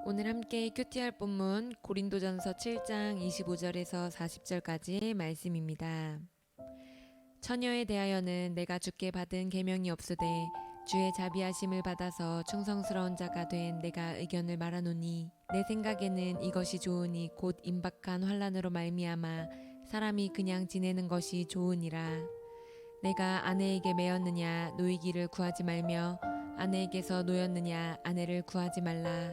오늘 함께 큐티할 본문 고린도전서 7장 25절에서 40절까지의 말씀입니다. 처녀에 대하여는 내가 주께 받은 계명이 없으되 주의 자비하심을 받아서 충성스러운 자가 된 내가 의견을 말하노니 내 생각에는 이것이 좋으니 곧 임박한 환난으로 말미암아 사람이 그냥 지내는 것이 좋으니라. 내가 아내에게 매였느냐 노이기를 구하지 말며 아내에게서 노였느냐 아내를 구하지 말라.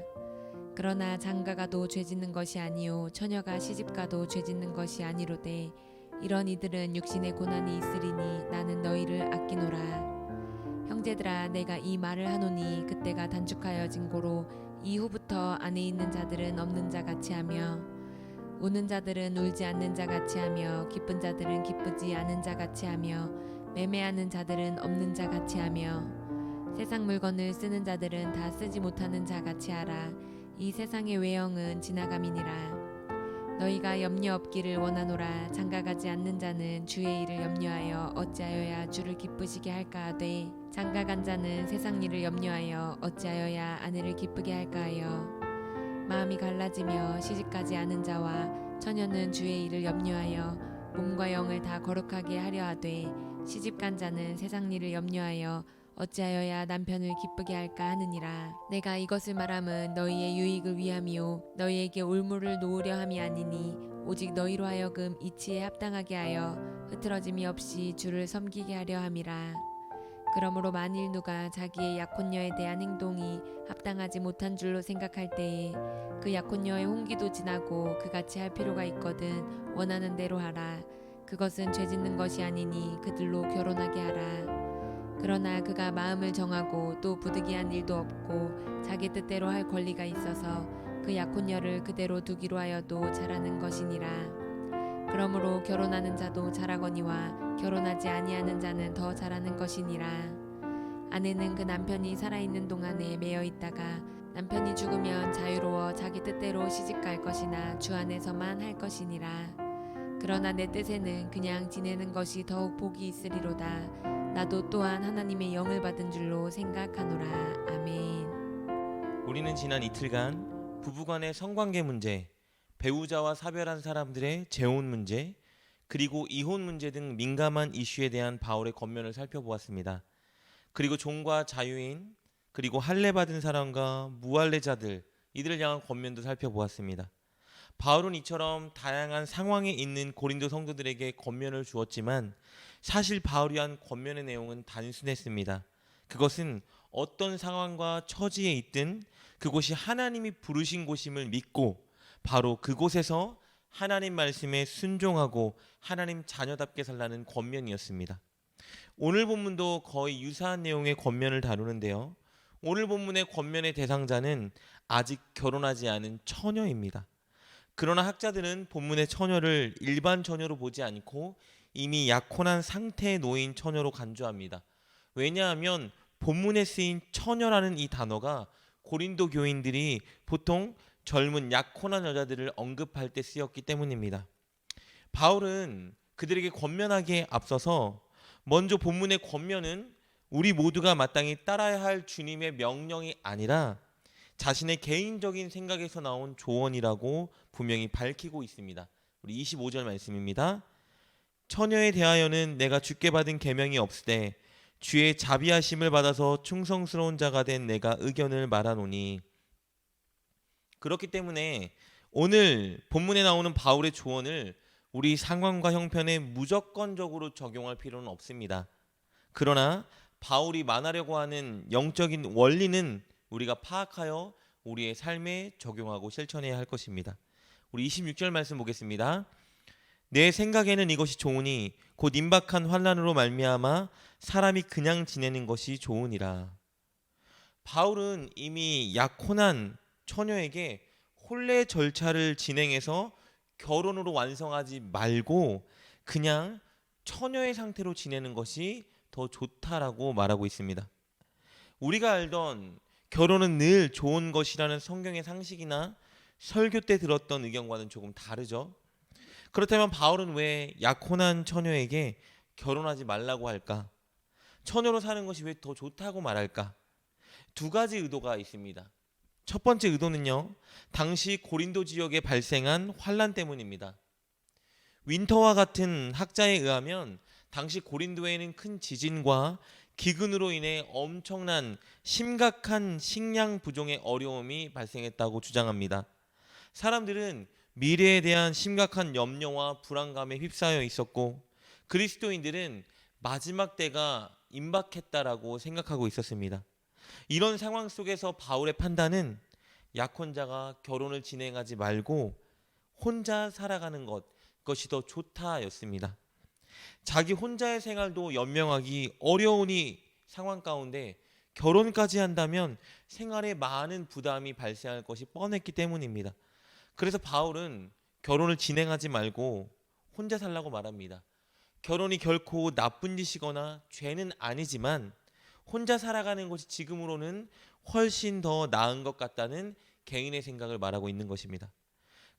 그러나 장가가도 죄짓는 것이 아니요 처녀가 시집가도 죄짓는 것이 아니로되 이런 이들은 육신의 고난이 있으리니 나는 너희를 아끼노라. 형제들아 내가 이 말을 하노니 그때가 단축하여진 고로 이후부터 안에 있는 자들은 없는 자 같이 하며 우는 자들은 울지 않는 자 같이 하며 기쁜 자들은 기쁘지 않은 자 같이 하며 매매하는 자들은 없는 자 같이 하며 세상 물건을 쓰는 자들은 다 쓰지 못하는 자 같이 하라. 이 세상의 외형은 지나감이니라. 너희가 염려 없기를 원하노라. 장가가지 않는 자는 주의 일을 염려하여 어찌하여야 주를 기쁘시게 할까 하되 장가간 자는 세상 일을 염려하여 어찌하여야 아내를 기쁘게 할까 하여 마음이 갈라지며 시집가지 않은 자와 처녀는 주의 일을 염려하여 몸과 영을 다 거룩하게 하려 하되 시집간 자는 세상 일을 염려하여 어찌하여야 남편을 기쁘게 할까 하느니라. 내가 이것을 말함은 너희의 유익을 위함이요 너희에게 올무를 놓으려 함이 아니니 오직 너희로 하여금 이치에 합당하게 하여 흐트러짐이 없이 주를 섬기게 하려 함이라. 그러므로 만일 누가 자기의 약혼녀에 대한 행동이 합당하지 못한 줄로 생각할 때에 그 약혼녀의 홍기도 지나고 그같이 할 필요가 있거든 원하는 대로 하라. 그것은 죄짓는 것이 아니니 그들로 결혼하게 하라. 그러나 그가 마음을 정하고 또 부득이한 일도 없고 자기 뜻대로 할 권리가 있어서 그 약혼녀를 그대로 두기로 하여도 잘하는 것이니라. 그러므로 결혼하는 자도 잘하거니와 결혼하지 아니하는 자는 더 잘하는 것이니라. 아내는 그 남편이 살아있는 동안에 매여 있다가 남편이 죽으면 자유로워 자기 뜻대로 시집갈 것이나 주 안에서만 할 것이니라. 그러나 내 뜻에는 그냥 지내는 것이 더욱 복이 있으리로다. 나도 또한 하나님의 영을 받은 줄로 생각하노라. 아멘. 우리는 지난 이틀간 부부간의 성관계 문제, 배우자와 사별한 사람들의 재혼 문제, 그리고 이혼 문제 등 민감한 이슈에 대한 바울의 권면을 살펴보았습니다. 그리고 종과 자유인, 그리고 할례받은 사람과 무할례자들, 이들을 향한 권면도 살펴보았습니다. 바울은 이처럼 다양한 상황에 있는 고린도 성도들에게 권면을 주었지만 사실 바울이 한 권면의 내용은 단순했습니다. 그것은 어떤 상황과 처지에 있든 그곳이 하나님이 부르신 곳임을 믿고 바로 그곳에서 하나님 말씀에 순종하고 하나님 자녀답게 살라는 권면이었습니다. 오늘 본문도 거의 유사한 내용의 권면을 다루는데요. 오늘 본문의 권면의 대상자는 아직 결혼하지 않은 처녀입니다. 그러나 학자들은 본문의 처녀를 일반 처녀로 보지 않고 이미 약혼한 상태에 놓인 처녀로 간주합니다. 왜냐하면 본문에 쓰인 처녀라는 이 단어가 고린도 교인들이 보통 젊은 약혼한 여자들을 언급할 때 쓰였기 때문입니다. 바울은 그들에게 권면하기에 앞서서 먼저 본문의 권면은 우리 모두가 마땅히 따라야 할 주님의 명령이 아니라 자신의 개인적인 생각에서 나온 조언이라고 분명히 밝히고 있습니다. 우리 25절 말씀입니다. 처녀에 대하여는 내가 주께 받은 계명이 없으되 주의 자비하심을 받아서 충성스러운 자가 된 내가 의견을 말하노니. 그렇기 때문에 오늘 본문에 나오는 바울의 조언을 우리 상황과 형편에 무조건적으로 적용할 필요는 없습니다. 그러나 바울이 말하려고 하는 영적인 원리는 우리가 파악하여 우리의 삶에 적용하고 실천해야 할 것입니다. 우리 26절 말씀 보겠습니다. 내 생각에는 이것이 좋으니 곧 임박한 환난으로 말미암아 사람이 그냥 지내는 것이 좋으니라. 바울은 이미 약혼한 처녀에게 혼례 절차를 진행해서 결혼으로 완성하지 말고 그냥 처녀의 상태로 지내는 것이 더 좋다라고 말하고 있습니다. 우리가 알던 결혼은 늘 좋은 것이라는 성경의 상식이나 설교 때 들었던 의견과는 조금 다르죠. 그렇다면 바울은 왜 약혼한 처녀에게 결혼하지 말라고 할까? 처녀로 사는 것이 왜 더 좋다고 말할까? 두 가지 의도가 있습니다. 첫 번째 의도는요, 당시 고린도 지역에 발생한 환란 때문입니다. 윈터와 같은 학자에 의하면 당시 고린도에는 큰 지진과 기근으로 인해 엄청난 심각한 식량 부족의 어려움이 발생했다고 주장합니다. 사람들은 미래에 대한 심각한 염려와 불안감에 휩싸여 있었고, 그리스도인들은 마지막 때가 임박했다라고 생각하고 있었습니다. 이런 상황 속에서 바울의 판단은 약혼자가 결혼을 진행하지 말고 혼자 살아가는 것이 더 좋다였습니다. 자기 혼자의 생활도 연명하기 어려운 이 상황 가운데 결혼까지 한다면 생활에 많은 부담이 발생할 것이 뻔했기 때문입니다. 그래서 바울은 결혼을 진행하지 말고 혼자 살라고 말합니다. 결혼이 결코 나쁜 짓이거나 죄는 아니지만 혼자 살아가는 것이 지금으로는 훨씬 더 나은 것 같다는 개인의 생각을 말하고 있는 것입니다.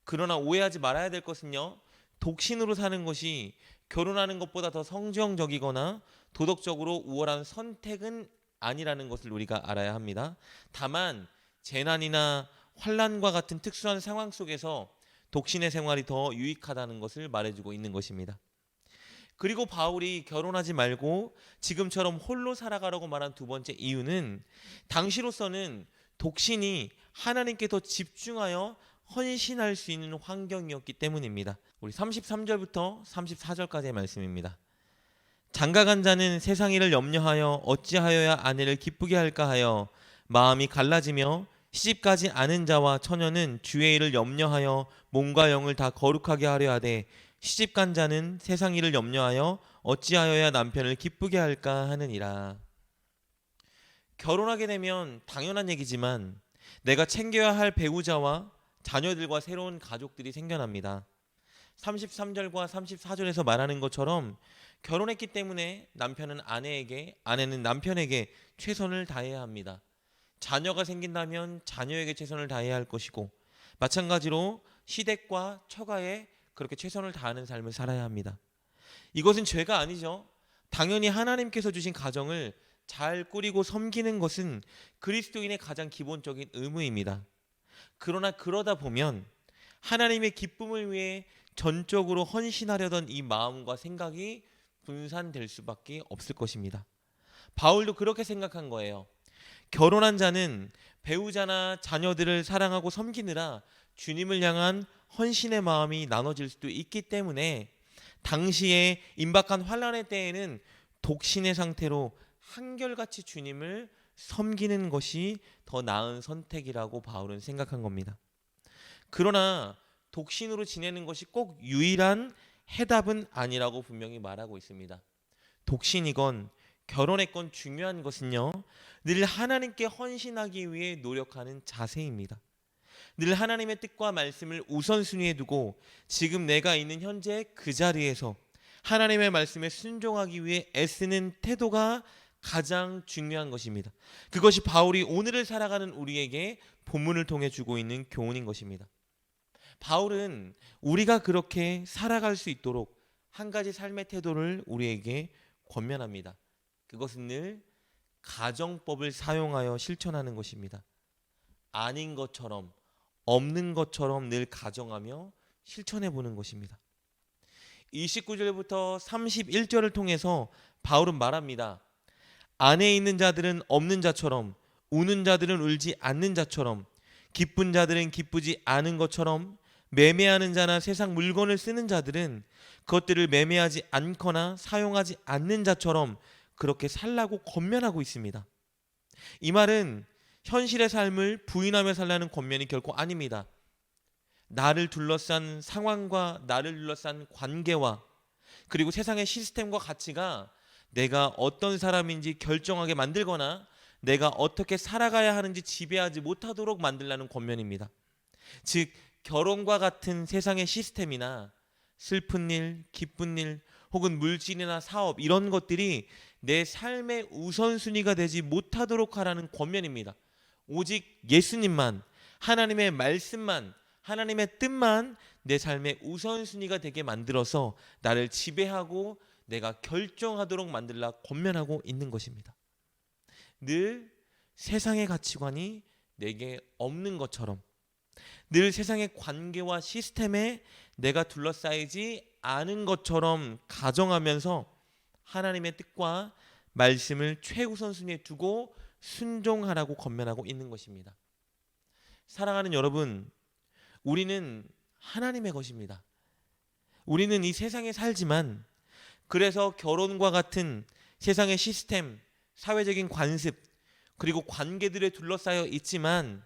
그러나 오해하지 말아야 될 것은요, 독신으로 사는 것이 결혼하는 것보다 더 성정적이거나 도덕적으로 우월한 선택은 아니라는 것을 우리가 알아야 합니다. 다만 재난이나 환란과 같은 특수한 상황 속에서 독신의 생활이 더 유익하다는 것을 말해주고 있는 것입니다. 그리고 바울이 결혼하지 말고 지금처럼 홀로 살아가라고 말한 두 번째 이유는 당시로서는 독신이 하나님께 더 집중하여 헌신할 수 있는 환경이었기 때문입니다. 우리 33절부터 34절까지의 말씀입니다. 장가간 자는 세상 일을 염려하여 어찌하여야 아내를 기쁘게 할까 하여 마음이 갈라지며 시집가지 않은 자와 처녀는 주의 일을 염려하여 몸과 영을 다 거룩하게 하려 하되 시집간 자는 세상 일을 염려하여 어찌하여야 남편을 기쁘게 할까 하느니라. 결혼하게 되면 당연한 얘기지만 내가 챙겨야 할 배우자와 자녀들과 새로운 가족들이 생겨납니다. 33절과 34절에서 말하는 것처럼 결혼했기 때문에 남편은 아내에게, 아내는 남편에게 최선을 다해야 합니다. 자녀가 생긴다면 자녀에게 최선을 다해야 할 것이고, 마찬가지로 시댁과 처가에 그렇게 최선을 다하는 삶을 살아야 합니다. 이것은 죄가 아니죠. 당연히 하나님께서 주신 가정을 잘 꾸리고 섬기는 것은 그리스도인의 가장 기본적인 의무입니다. 그러나 그러다 보면 하나님의 기쁨을 위해 전적으로 헌신하려던 이 마음과 생각이 분산될 수밖에 없을 것입니다. 바울도 그렇게 생각한 거예요. 결혼한 자는 배우자나 자녀들을 사랑하고 섬기느라 주님을 향한 헌신의 마음이 나눠질 수도 있기 때문에 당시에 임박한 환란의 때에는 독신의 상태로 한결같이 주님을 섬기는 것이 더 나은 선택이라고 바울은 생각한 겁니다. 그러나 독신으로 지내는 것이 꼭 유일한 해답은 아니라고 분명히 말하고 있습니다. 독신이건 결혼했건 중요한 것은요, 늘 하나님께 헌신하기 위해 노력하는 자세입니다. 늘 하나님의 뜻과 말씀을 우선순위에 두고 지금 내가 있는 현재 그 자리에서 하나님의 말씀에 순종하기 위해 애쓰는 태도가 가장 중요한 것입니다. 그것이 바울이 오늘을 살아가는 우리에게 본문을 통해 주고 있는 교훈인 것입니다. 바울은 우리가 그렇게 살아갈 수 있도록 한 가지 삶의 태도를 우리에게 권면합니다. 그것은 늘 가정법을 사용하여 실천하는 것입니다. 아닌 것처럼, 없는 것처럼 늘 가정하며 실천해 보는 것입니다. 29절부터 31절을 통해서 바울은 말합니다. 안에 있는 자들은 없는 자처럼, 우는 자들은 울지 않는 자처럼, 기쁜 자들은 기쁘지 않은 것처럼, 매매하는 자나 세상 물건을 쓰는 자들은 그것들을 매매하지 않거나 사용하지 않는 자처럼 그렇게 살라고 권면하고 있습니다. 이 말은 현실의 삶을 부인하며 살라는 권면이 결코 아닙니다. 나를 둘러싼 상황과 나를 둘러싼 관계와 그리고 세상의 시스템과 가치가 내가 어떤 사람인지 결정하게 만들거나 내가 어떻게 살아가야 하는지 지배하지 못하도록 만들라는 권면입니다. 즉 결혼과 같은 세상의 시스템이나 슬픈 일, 기쁜 일, 혹은 물질이나 사업 이런 것들이 내 삶의 우선순위가 되지 못하도록 하라는 권면입니다. 오직 예수님만, 하나님의 말씀만, 하나님의 뜻만 내 삶의 우선순위가 되게 만들어서 나를 지배하고 내가 결정하도록 만들라 권면하고 있는 것입니다. 늘 세상의 가치관이 내게 없는 것처럼, 늘 세상의 관계와 시스템에 내가 둘러싸이지 않은 것처럼 가정하면서 하나님의 뜻과 말씀을 최우선순위에 두고 순종하라고 권면하고 있는 것입니다. 사랑하는 여러분, 우리는 하나님의 것입니다. 우리는 이 세상에 살지만, 그래서 결혼과 같은 세상의 시스템, 사회적인 관습, 그리고 관계들에 둘러싸여 있지만,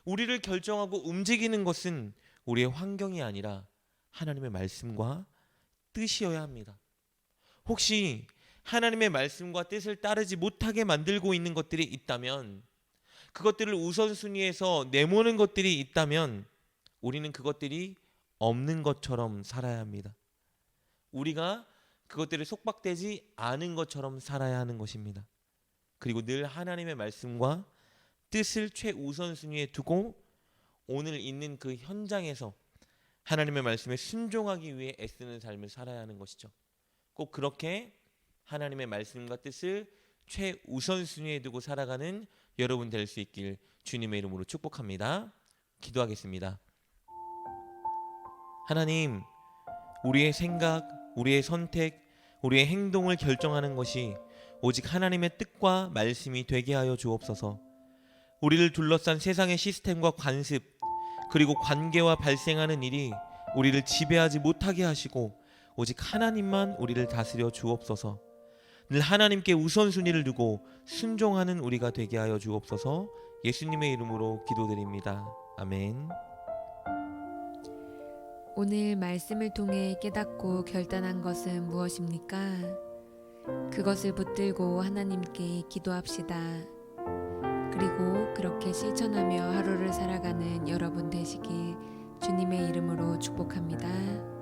우리를 결정하고 움직이는 것은 우리의 환경이 아니라 하나님의 말씀과 뜻이어야 합니다. 혹시 하나님의 말씀과 뜻을 따르지 못하게 만들고 있는 것들이 있다면, 그것들을 우선순위에서 내모는 것들이 있다면, 우리는 그것들이 없는 것처럼 살아야 합니다. 우리가 그것들을 속박되지 않은 것처럼 살아야 하는 것입니다. 그리고 늘 하나님의 말씀과 뜻을 최우선순위에 두고 오늘 있는 그 현장에서 하나님의 말씀에 순종하기 위해 애쓰는 삶을 살아야 하는 것이죠. 꼭 그렇게 하나님의 말씀과 뜻을 최우선순위에 두고 살아가는 여러분 될 수 있길 주님의 이름으로 축복합니다. 기도하겠습니다. 하나님, 우리의 생각, 우리의 선택, 우리의 행동을 결정하는 것이 오직 하나님의 뜻과 말씀이 되게 하여 주옵소서. 우리를 둘러싼 세상의 시스템과 관습, 그리고 관계와 발생하는 일이 우리를 지배하지 못하게 하시고 오직 하나님만 우리를 다스려 주옵소서. 늘 하나님께 우선순위를 두고 순종하는 우리가 되게 하여 주옵소서. 예수님의 이름으로 기도드립니다. 아멘. 오늘 말씀을 통해 깨닫고 결단한 것은 무엇입니까? 그것을 붙들고 하나님께 기도합시다. 그리고 그렇게 실천하며 하루를 살아가는 여러분 되시길 주님의 이름으로 축복합니다.